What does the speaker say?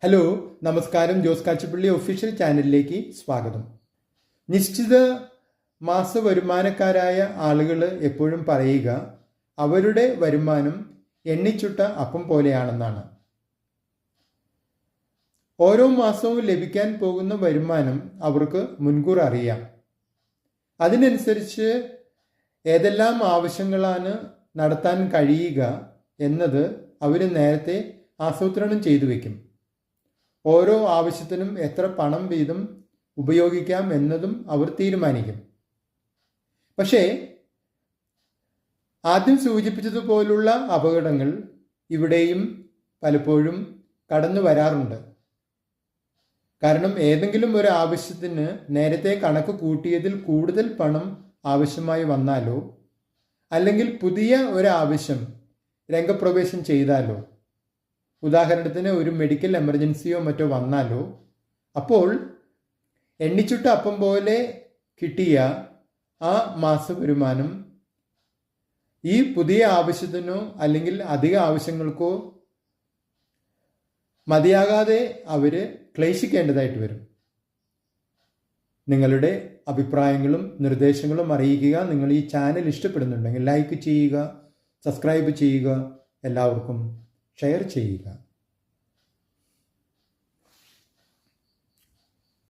Hello, നമസ്കാരം. Jose Kachippally official ചാനലിലേക്ക് സ്വാഗതം. നിശ്ചിത മാസ വരുമാനക്കാരായ ആളുകൾ എപ്പോഴും പറയുക അവരുടെ വരുമാനം എണ്ണിച്ചുട്ട അപ്പം പോലെയാണെന്നാണ്. ഓരോ മാസവും ലഭിക്കാൻ പോകുന്ന വരുമാനം അവർക്ക് മുൻകൂർ അറിയാം. അതിനനുസരിച്ച് ഏതെല്ലാം ആവശ്യങ്ങളാണ് നടത്താൻ കഴിയുക എന്നത് അവർ നേരത്തെ ആസൂത്രണം ചെയ്തു വയ്ക്കും. ഓരോ ആവശ്യത്തിനും എത്ര പണം വീതം ഉപയോഗിക്കാം എന്നതും അവർ തീരുമാനിക്കും. പക്ഷേ ആദ്യം സൂചിപ്പിച്ചതുപോലുള്ള അപകടങ്ങൾ ഇവിടെയും പലപ്പോഴും കടന്നു വരാറുണ്ട്. കാരണം ഏതെങ്കിലും ഒരു ആവശ്യത്തിന് നേരത്തെ കണക്ക് കൂട്ടിയതിൽ കൂടുതൽ പണം ആവശ്യമായി വന്നാലോ, അല്ലെങ്കിൽ പുതിയ ഒരു ആവശ്യം രംഗപ്രവേശം ചെയ്താലോ, ഉദാഹരണത്തിന് ഒരു മെഡിക്കൽ എമർജൻസിയോ മറ്റോ വന്നാലോ, അപ്പോൾ എണ്ണിച്ചുട്ട അപ്പം പോലെ കിട്ടിയ ആ മാസ വരുമാനം ഈ പുതിയ ആവശ്യത്തിനോ അല്ലെങ്കിൽ അധിക ആവശ്യങ്ങൾക്കോ മതിയാകാതെ അവർ ക്ലേശിക്കേണ്ടതായിട്ട് വരും. നിങ്ങളുടെ അഭിപ്രായങ്ങളും നിർദ്ദേശങ്ങളും അറിയിക്കുക. നിങ്ങൾ ഈ ചാനൽ ഇഷ്ടപ്പെടുന്നുണ്ടെങ്കിൽ ലൈക്ക് ചെയ്യുക, സബ്സ്ക്രൈബ് ചെയ്യുക, എല്ലാവർക്കും ഷെയർ ചെയ്യുക.